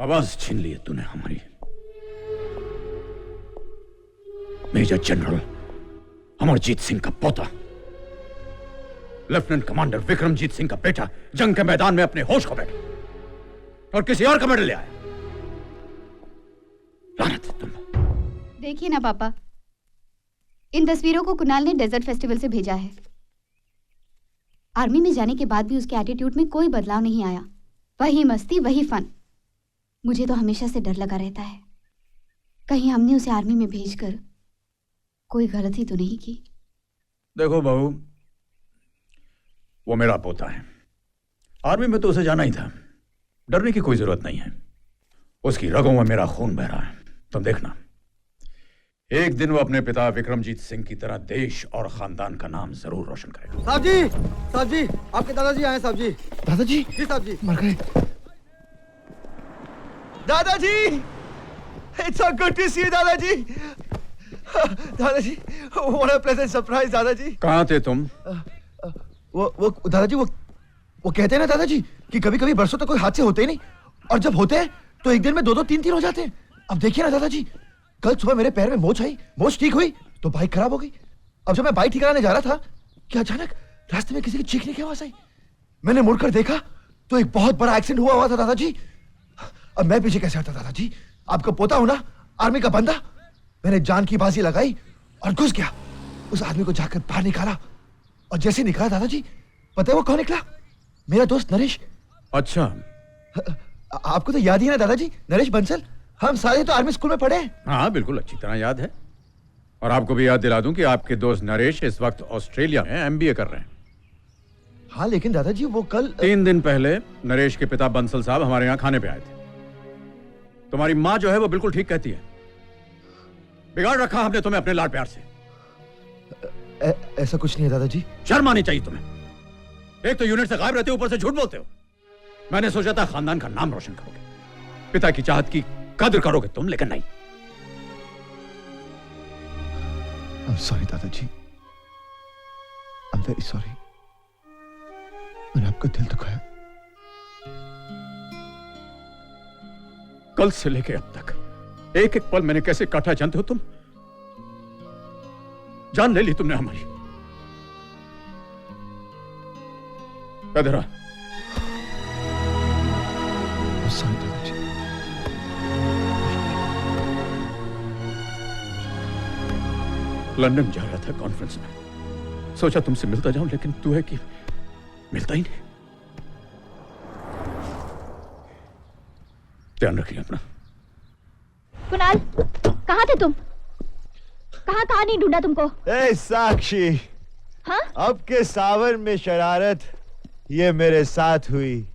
आवाज छीन ली है तूने हमारी। मेजर जनरल अमरजीत सिंह का पोता, लेफ्टिनेंट कमांडर विक्रमजीत सिंह का बेटा जंग के मैदान में अपने होश खो बैठा और किसी और का मेडल ले आया। लानत है तुम। देखिए ना पापा, इन तस्वीरों को कुणाल ने डेजर्ट फेस्टिवल से भेजा है। आर्मी में जाने के बाद भी उसके एटीट्यूड में कोई बदलाव नहीं आया। वही मस्ती, वही फन। मुझे तो हमेशा से डर लगा रहता है, कहीं हमने उसे आर्मी में भेजकर कोई गलती तो नहीं की। देखो बहू, वो मेरा पोता है। आर्मी में तो उसे जाना ही था, डरने की कोई जरूरत नहीं है। उसकी रगों में मेरा खून बह रहा है। तुम देखना, एक दिन वो अपने पिता विक्रमजीत सिंह की तरह देश और खानदान का नाम जरूर रोशन करेगा। साहब जी, आपके दादाजी आए। साहब जी। दादाजी? जी साहब जी। मर गए। दादाजी, it's so good to see you दादाजी। दादाजी, व्हाट अ प्लेजेंट सरप्राइज दादाजी। कहाँ थे तुम? वो दादाजी, वो कहते हैं ना दादाजी कि कभी कभी बरसों तक कोई हादसे होते ही नहीं, और जब होते हैं तो एक दिन में 2-2, 3-3 हो जाते हैं। अब देखिए ना दादाजी, कल सुबह मेरे पैर में मोच आई, मोच ठीक हुई तो बाइक खराब हो गई। अब जब मैं बाइक ठीक कराने जा रहा था कि अचानक रास्ते में किसी की चीखने की आवाज आई। मैंने मुड़कर देखा तो एक बहुत बड़ा एक्सीडेंट हुआ था दादाजी। अब मैं पीछे कैसे हटता दादाजी? आपका पोता हूं ना, आर्मी का बंदा। मैंने जान की बाजी लगाई और घुस गया। उस आदमी को जाकर बाहर निकाला, और जैसे निकाला दादाजी, पता है वो कौन निकला? मेरा दोस्त नरेश। अच्छा, आपको तो याद ही है ना दादाजी, नरेश बंसल। हम सारे तो आर्मी स्कूल में पढ़े हैं। हाँ बिल्कुल, अच्छी तरह याद है। और आपको भी याद दिला दूं कि आपके दोस्त नरेश इस वक्त ऑस्ट्रेलिया में एमबीए कर रहे हैं। हाँ लेकिन दादाजी वो कल 3 दिन पहले नरेश के पिता बंसल साहब हमारे यहाँ खाने पे आए थे। तुम्हारी माँ जो है वो बिल्कुल ठीक कहती है, बिगाड़ रखा हमने तुम्हें अपने लाड प्यार से। ऐसा कुछ नहीं है दादाजी। शर्म आनी चाहिए तुम्हें। एक तो यूनिट से गायब रहते हो, ऊपर से झूठ बोलते हो। मैंने सोचा था खानदान का नाम रोशन करोगे, पिता की चाहत की कदर करोगे तुम, लेकिन नहीं। I'm sorry दादाजी, I'm very sorry। मैंने आपका दिल दुखाया। कल से लेके अब तक एक एक पल मैंने कैसे काटा जानते हो तुम? जान ले ली तुमने हमारी। इधर आ। sorry दादाजी। लंदन जा रहा था कॉन्फ्रेंस में, सोचा तुमसे मिलता जाऊं, लेकिन तू है कि मिलता ही नहीं। ध्यान रखिए अपना। कुणाल, कहाँ थे तुम? कहाँ नहीं ढूंढा तुमको? ए साक्षी, हाँ? अब के सावन में शरारत ये मेरे साथ हुई।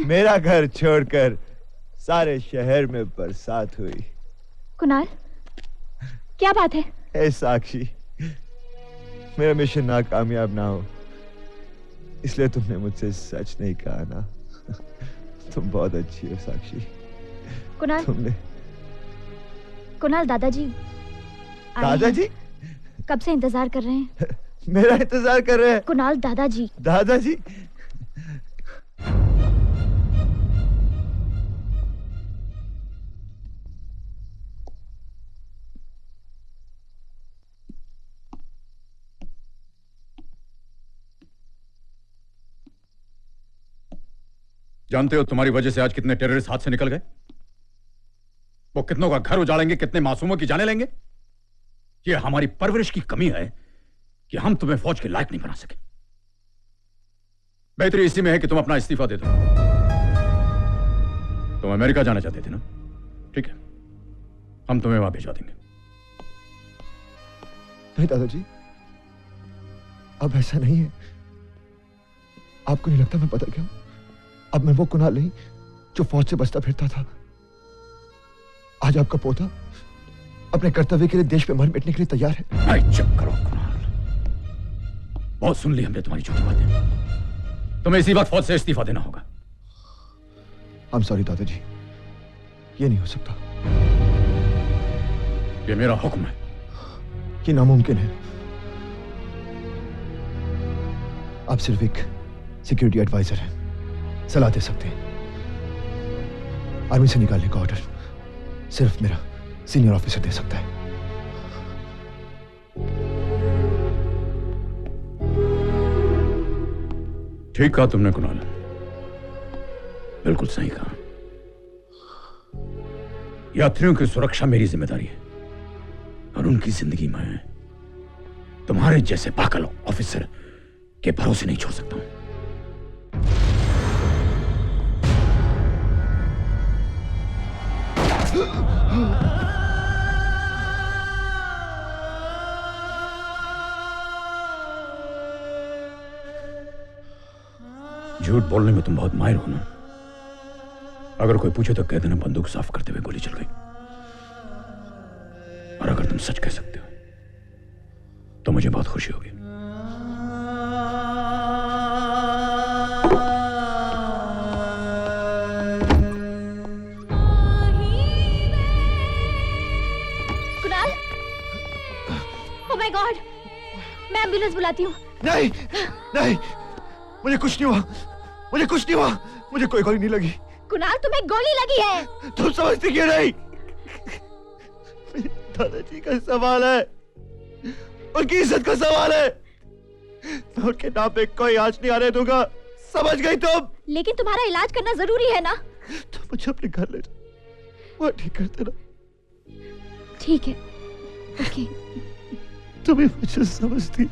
मेरा घर छोड़कर सारे शहर में बरसात हुई। कुणाल, क्या बात है? ए साक्षी, मेरा मिशन नाकामयाब ना हो इसलिए तुमने मुझसे सच नहीं कहा ना। तुम बहुत अच्छी हो साक्षी। कुणाल, तुमने कुणाल दादाजी दादाजी कब से इंतजार कर रहे हैं। मेरा इंतजार कर रहे हैं? कुणाल दादाजी। दादाजी? जानते हो तुम्हारी वजह से आज कितने टेररिस्ट हाथ से निकल गए? वो कितनों का घर उजाड़ेंगे, कितने मासूमों की जाने लेंगे। ये हमारी परवरिश की कमी है कि हम तुम्हें फौज के लायक नहीं बना सके। बेहतरी इसी में है कि तुम अपना इस्तीफा दे दो। तुम अमेरिका जाना चाहते थे ना? ठीक है, हम तुम्हें वहां भिजवा देंगे। नहीं दादाजी, अब ऐसा नहीं है। आपको नहीं लगता मैं बदल गया? अब मैं वो कुणाल नहीं जो फौज से बचता फिरता था। आज आपका पोता अपने कर्तव्य के लिए देश पे मर मिटने के लिए तैयार है। चुप करो कुणाल, बहुत सुन ली हमने तुम्हारी झूठी बातें। तुम्हें इसी वक्त फौज से इस्तीफा देना होगा। I'm sorry दादाजी, ये नहीं हो सकता। ये मेरा हुक्म है। ये नामुमकिन है। आप सिर्फ एक सिक्योरिटी एडवाइजर हैं, सलाह दे सकते हैं। आर्मी से निकालने का ऑर्डर सिर्फ मेरा सीनियर ऑफिसर दे सकता है। ठीक कहा तुमने कुणाल, बिल्कुल सही कहा। यात्रियों की सुरक्षा मेरी जिम्मेदारी है और उनकी जिंदगी में तुम्हारे जैसे पागल ऑफिसर के भरोसे नहीं छोड़ सकता हूं। झूठ बोलने में तुम बहुत माहिर हो ना। अगर कोई पूछे तो कह देना बंदूक साफ करते हुए गोली चल गई। और अगर तुम सच कह सकते हो तो मुझे बहुत खुशी होगी। कुणाल, ओह माय गॉड, मैं एम्बुलेंस बुलाती हूँ। नहीं नहीं, मुझे कुछ नहीं हुआ, मुझे कुछ नहीं हुआ, मुझे कोई गोली नहीं लगी। कुणाल, तुम्हें गोली लगी है। तुम समझती क्यों नहीं? मेरे दादाजी का सवाल है, उनकी इज्जत का सवाल है। मैं उनके नाम पे कोई आंच नहीं आने दूंगा, समझ गई तुम? लेकिन तुम्हारा इलाज करना जरूरी है ना। तुम मुझे अपने घर ले जाओ, वो ठीक कर देना। ठीक है, ओके। तुम्हें मुझे समझती,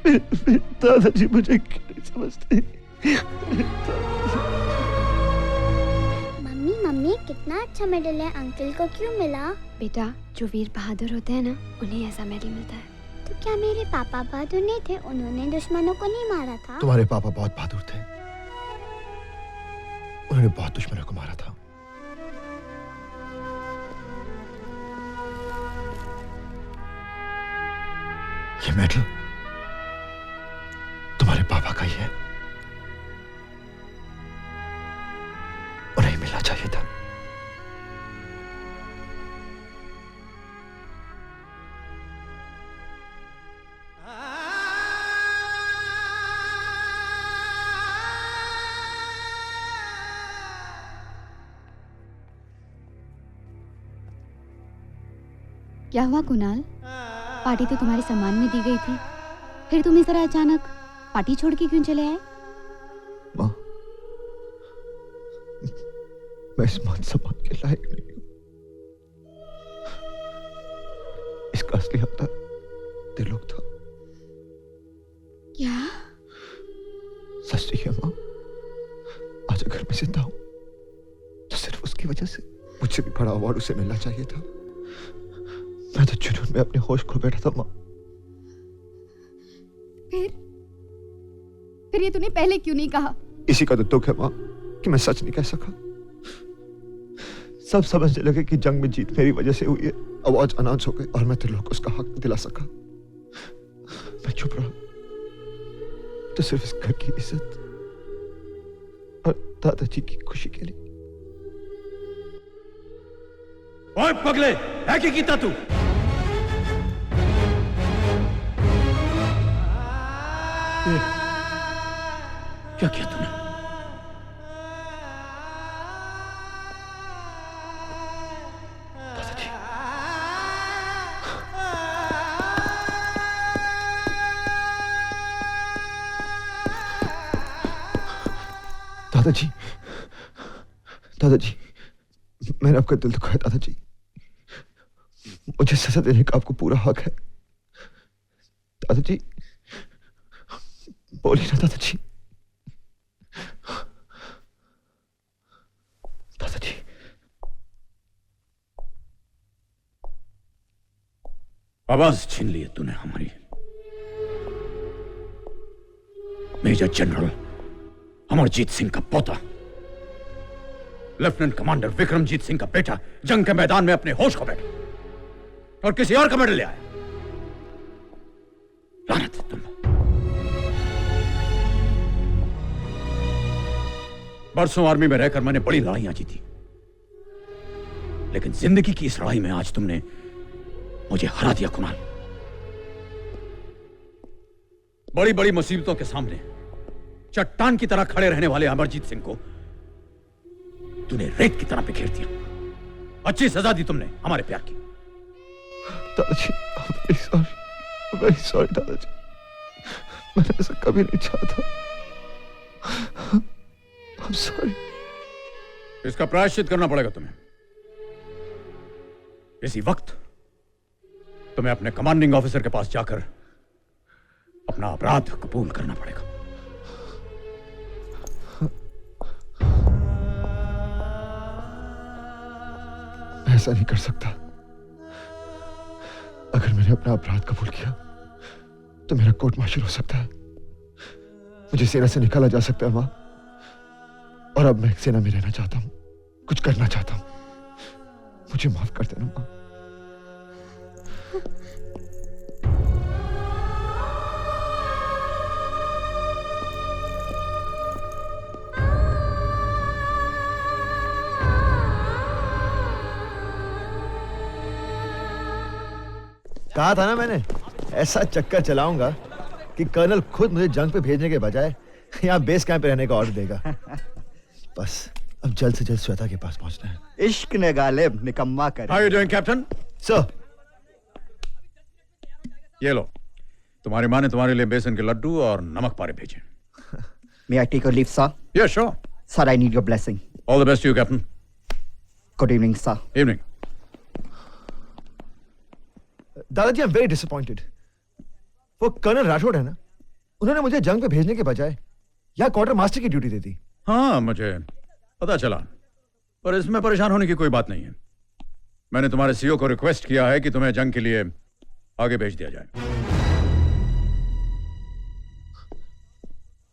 मेरे दादाजी मुझे क्यों नहीं समझते? मम्मी मम्मी, कितना अच्छा मेडल है, अंकल को क्यों मिला? बेटा, जो वीर बहादुर होते हैं ना, उन्हें ऐसा मेडल मिलता है। तो क्या मेरे पापा बहादुर नहीं थे? उन्होंने दुश्मनों को नहीं मारा था? तुम्हारे पापा बहुत बहादुर थे, उन्होंने बहुत दुश्मनों को मारा था। ये मेडल तुम्हारे पापा का ही है, उन्हें मिलना चाहिए था। क्या हुआ कुणाल? पार्टी तो तुम्हारे सम्मान में दी गई थी, फिर तुम इस तरह अचानक पार्टी छोड़ के क्यों चले आए? माँ, मैं इस मान सम्मान के लायक नहीं हूं। इसका असली हकदार त्रिलोक था। क्या? सच है माँ, आज अगर मैं जिंदा हूं तो सिर्फ उसकी वजह से। मुझसे भी बड़ा अवार्ड उसे मिलना चाहिए था। मैं तो जुनून में अपने होश खो बैठा था माँ। फिर ये तूने पहले क्यों नहीं कहा? इसी का तो दुख है माँ कि मैं सच नहीं कह सका। सब समझने लगे कि जंग में जीत मेरी वजह से हुई है। अवार्ड अनाउंस हो गए और मैं त्रिलोक को उसका हक दिला सका। मैं चुप रहा तो सिर्फ इस घर की इज्जत और दादाजी की खुशी के लिए। ओए पगले, है क्या कीता तू? क्या किया तूने? दादाजी, दादाजी, दादाजी, मैंने आपका दिल दुखाया दादाजी। मुझे सजा देने का आपको पूरा हक है। दादाजी, बोलिए ना दादाजी। दादाजी, आवाज छीन ली है तूने हमारी। मेजर जनरल अमरजीत सिंह का पोता, लेफ्टिनेंट कमांडर विक्रमजीत सिंह का बेटा जंग के मैदान में अपने होश खो बैठा और किसी और का मेडल ले आया। लानत है तुम। बरसों आर्मी में रहकर मैंने बड़ी लड़ाइयां जीती, लेकिन जिंदगी की इस लड़ाई में आज तुमने मुझे हरा दिया कुणाल। बड़ी बड़ी मुसीबतों के सामने चट्टान की तरह खड़े रहने वाले अमरजीत सिंह को तूने रेत की तरह बिखेर दिया। अच्छी सजा दी तुमने हमारे प्यार की। दादाजी, I'm very sorry दादाजी। मैंने ऐसा कभी नहीं चाहता। I'm sorry। इसका प्रायश्चित करना पड़ेगा तुम्हें। इसी वक्त तुम्हें अपने कमांडिंग ऑफिसर के पास जाकर अपना अपराध कबूल करना पड़ेगा। मैं ऐसा नहीं कर सकता। अगर मैंने अपना अपराध कबूल किया तो मेरा कोर्ट मार्शल हो सकता है, मुझे सेना से निकाला जा सकता है मां। और अब मैं सेना में रहना चाहता हूं, कुछ करना चाहता हूं। मुझे माफ कर देना मां। कहा था ना मैंने, ऐसा चक्कर चलाऊंगा कि कर्नल खुद मुझे जंग पे भेजने के बजाय यहाँ बेस कैंप पे रहने का ऑर्डर देगा। बस अब जल्द से जल्द श्वेता के पास पहुंचना है। इश्क ने गालिब निकम्मा कर। How are you doing, captain? Sir, ये लो, तुम्हारी माँ ने तुम्हारे लिए बेसन के लड्डू और नमक पारे भेजे। May I take a leave, sir? Yeah, sure. Sir, I need your blessing. All the best to you, Captain. Good evening, sir. Evening. दादाजी, आई एम वेरी डिसअपॉइंटेड। वो कर्नल राठौड़ है ना, उन्होंने मुझे जंग पे भेजने के बजाय यहाँ क्वार्टर मास्टर की ड्यूटी दे दी। हाँ, मुझे पता चला, पर इसमें परेशान होने की कोई बात नहीं है। मैंने तुम्हारे सीईओ को रिक्वेस्ट किया है कि तुम्हें जंग के लिए आगे भेज दिया जाए।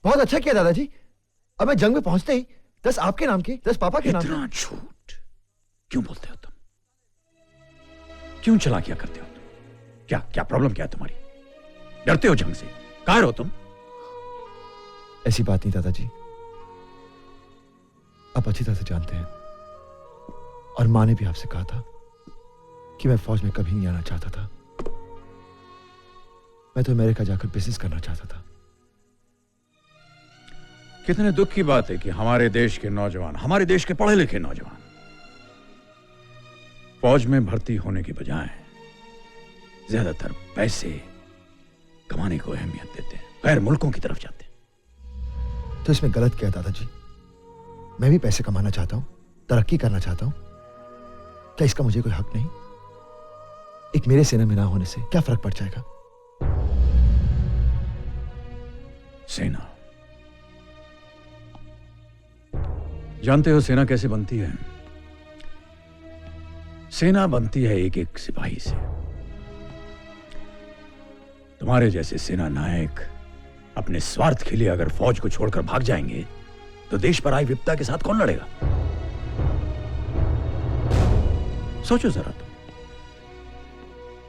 बहुत अच्छा किया दादाजी। अब मैं जंग में पहुंचते ही 10 आपके नाम के, 10 पापा के नाम इतना के। झूठ क्यों बोलते हो तुम? क्यों चलाकियां करते हो तुम? क्या क्या प्रॉब्लम क्या है तुम्हारी? डरते हो जंग से? कायर हो तुम? ऐसी बात नहीं दादाजी, आप अच्छी तरह से जानते हैं। और मां ने भी आपसे कहा था कि मैं फौज में कभी नहीं आना चाहता था। मैं तो अमेरिका जाकर बिजनेस करना चाहता था। कितने दुख की बात है कि हमारे देश के नौजवान, हमारे देश के पढ़े लिखे नौजवान फौज में भर्ती होने के बजाय ज्यादातर पैसे कमाने को अहमियत देते हैं, गैर मुल्कों की तरफ जाते हैं। तो इसमें गलत क्या है दादाजी? मैं भी पैसे कमाना चाहता हूं, तरक्की करना चाहता हूं। क्या इसका मुझे कोई हक नहीं? एक मेरे सेना में ना होने से क्या फर्क पड़ जाएगा? सेना, जानते हो सेना कैसे बनती है? सेना बनती है एक एक सिपाही से। तुम्हारे जैसे सेना नायक अपने स्वार्थ के लिए अगर फौज को छोड़कर भाग जाएंगे तो देश पर आई विपदा के साथ कौन लड़ेगा? सोचो जरा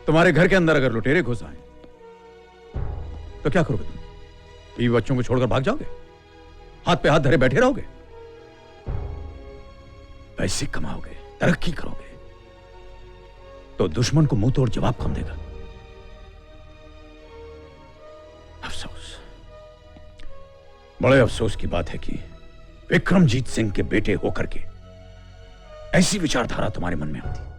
तुम्हारे घर के अंदर अगर लुटेरे घुस आए तो क्या करोगे तुम? बीवी बच्चों को छोड़कर भाग जाओगे? हाथ पे हाथ धरे बैठे रहोगे? पैसे कमाओगे, तरक्की करोगे तो दुश्मन को मुंह तोड़ जवाब कौन देगा? अफसोस, बड़े अफसोस की बात है कि विक्रमजीत सिंह के बेटे होकर के ऐसी विचारधारा तुम्हारे मन में आती।